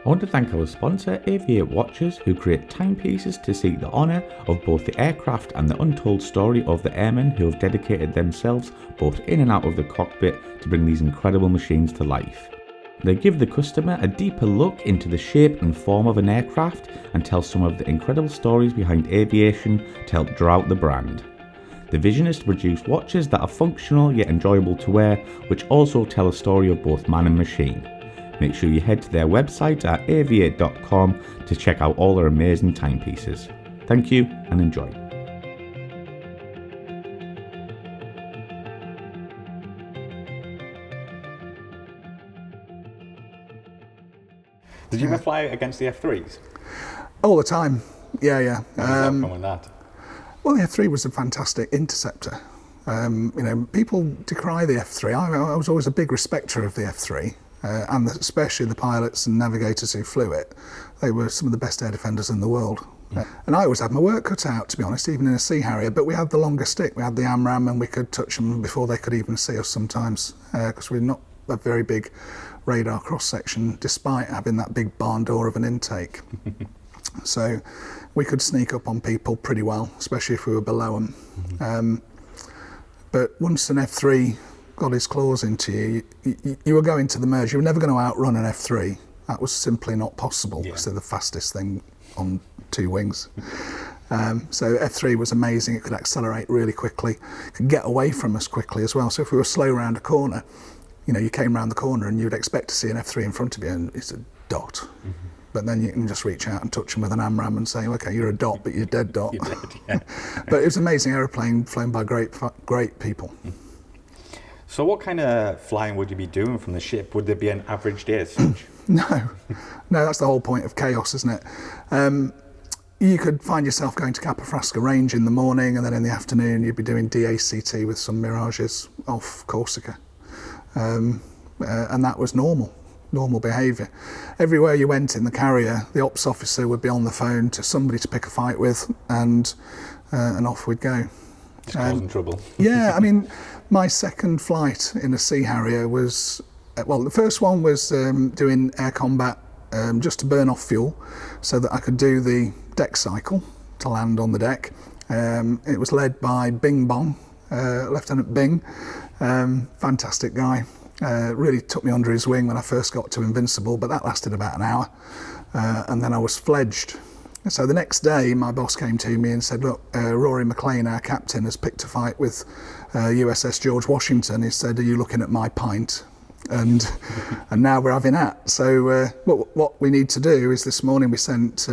I want to thank our sponsor, Aviate Watches, who create timepieces to seek the honour of both the aircraft and the untold story of the airmen who have dedicated themselves both in and out of the cockpit to bring these incredible machines to life. They give the customer a deeper look into the shape and form of an aircraft and tell some of the incredible stories behind aviation to help draw out the brand. The vision is to produce watches that are functional yet enjoyable to wear, which also tell a story of both man and machine. Make sure you head to their website at aviate.com to check out all their amazing timepieces. Thank you and enjoy. Did you ever fly against the F3s? All the time, yeah. How did that come with that? Well, the F3 was a fantastic interceptor. People decry the F3. I was always a big respecter of the F3. And especially the pilots and navigators who flew it. They were some of the best air defenders in the world. And I always had my work cut out, to be honest, even in a Sea Harrier, but we had the longer stick. We had the AMRAAM and we could touch them before they could even see us sometimes, because we're not a very big radar cross-section, despite having that big barn door of an intake. So we could sneak up on people pretty well, especially if we were below them. But once an F3 got his claws into you, you were going to the merge. You were never going to outrun an F3. That was simply not possible because they're the fastest thing on two wings. So F3 was amazing. It could accelerate really quickly. It could get away from us quickly as well. So if we were slow around a corner, you came around the corner and you'd expect to see an F3 in front of you and it's a dot. But then you can just reach out and touch them with an AMRAAM and say, okay, you're a dot, but you're dead dot. You're dead, yeah. But it was an amazing aeroplane flown by great people. So what kind of flying would you be doing from the ship? Would there be an average day as such? No, that's the whole point of chaos, isn't it? You could find yourself going to Capafrasca Range in the morning, and then in the afternoon you'd be doing DACT with some Mirages off Corsica. And that was normal behaviour. Everywhere you went in the carrier, the ops officer would be on the phone to somebody to pick a fight with, and off we'd go. Just causing trouble. Yeah, my second flight in a Sea Harrier was, the first one was doing air combat just to burn off fuel so that I could do the deck cycle to land on the deck. It was led by Bing Bong, Lieutenant Bing, fantastic guy. Really took me under his wing when I first got to Invincible, but that lasted about an hour. And then I was fledged. So the next day, my boss came to me and said, look, Rory McLean, our captain, has picked a fight with USS George Washington. He said, are you looking at my pint? And now we're having that. So what we need to do is this morning we sent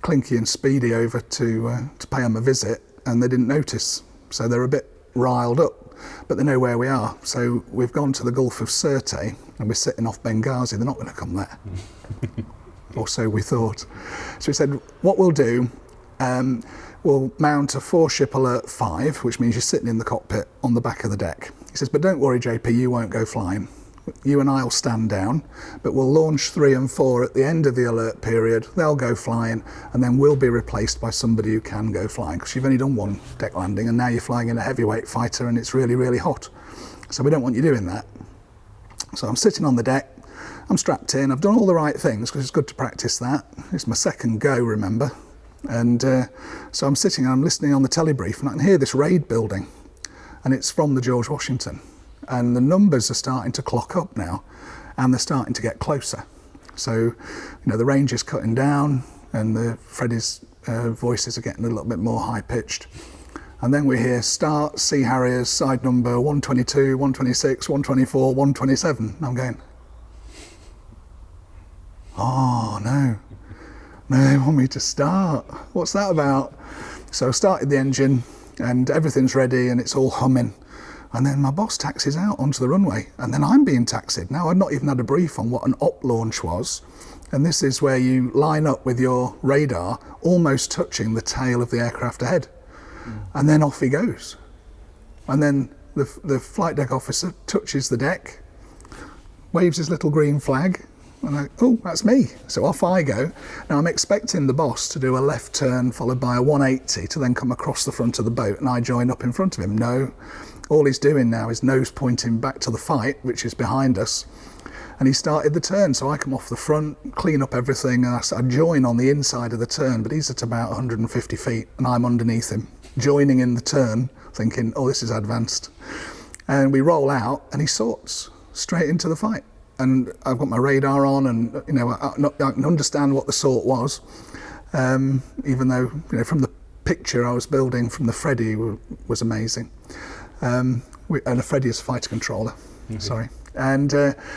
Clinky and Speedy over to pay them a visit, and they didn't notice. So they're a bit riled up, but they know where we are. So we've gone to the Gulf of Sirte, and we're sitting off Benghazi. They're not going to come there. Or so we thought. So we said, what we'll do, we'll mount a 4-ship alert 5, which means you're sitting in the cockpit on the back of the deck. He says, but don't worry, JP, you won't go flying. You and I will stand down, but we'll launch 3 and 4 at the end of the alert period. They'll go flying, and then we'll be replaced by somebody who can go flying, because you've only done one deck landing, and now you're flying in a heavyweight fighter, and it's really, really hot. So we don't want you doing that. So I'm sitting on the deck. I'm strapped in. I've done all the right things because it's good to practice that. It's my second go, remember? And so I'm sitting and I'm listening on the telebrief, and I can hear this raid building, and it's from the George Washington. And the numbers are starting to clock up now, and they're starting to get closer. So, the range is cutting down, and Freddie's voices are getting a little bit more high-pitched. And then we hear start Sea Harriers, side number 122, 126, 124, 127. And I'm going, oh no, they want me to start. What's that about? So I started the engine and everything's ready and it's all humming. And then my boss taxis out onto the runway, and then I'm being taxied. Now I'd not even had a brief on what an op launch was. And this is where you line up with your radar almost touching the tail of the aircraft ahead. And then off he goes. And then the flight deck officer touches the deck, waves his little green flag, and I, oh, that's me. So off I go. Now I'm expecting the boss to do a left turn followed by a 180 to then come across the front of the boat and I join up in front of him. No, all he's doing now is nose pointing back to the fight, which is behind us. And he started the turn, so I come off the front, clean up everything, and I join on the inside of the turn, but he's at about 150 feet, and I'm underneath him, joining in the turn, thinking, oh, this is advanced. And we roll out, and he sorts straight into the fight. And I've got my radar on, and I can understand what the sort was, even though from the picture I was building from the Freddy was amazing. And a Freddy is a fighter controller, sorry. And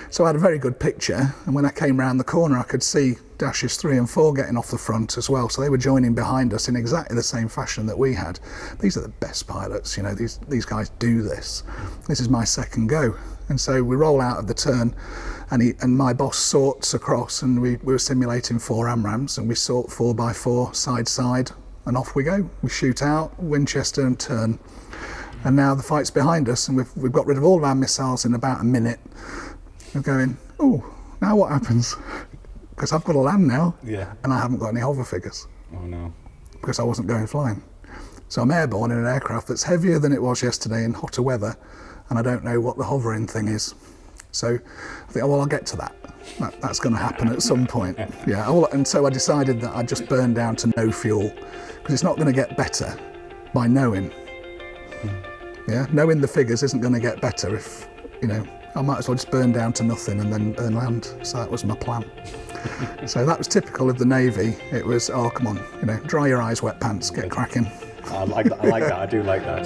so I had a very good picture, and when I came round the corner I could see Dashes 3 and 4 getting off the front as well, so they were joining behind us in exactly the same fashion that we had. These are the best pilots, these guys do this. This is my second go. And so we roll out of the turn, and my boss sorts across, and we were simulating 4 AMRAAMs, and we sort 4x4 side, and off we go. We shoot out, Winchester and turn. And now the fight's behind us, and we've got rid of all of our missiles in about a minute. We're going, oh, now what happens? Because I've got to land now, and I haven't got any hover figures. Oh no. Because I wasn't going flying. So I'm airborne in an aircraft that's heavier than it was yesterday in hotter weather, and I don't know what the hovering thing is. So I think, well, I'll get to that. That's going to happen at some point. And so I decided that I'd just burn down to no fuel, because it's not going to get better by knowing. Knowing the figures isn't going to get better if, I might as well just burn down to nothing and then land. So that was my plan. So that was typical of the Navy. It was, oh, come on, dry your eyes, wet pants, get cracking. I like that. I do like that.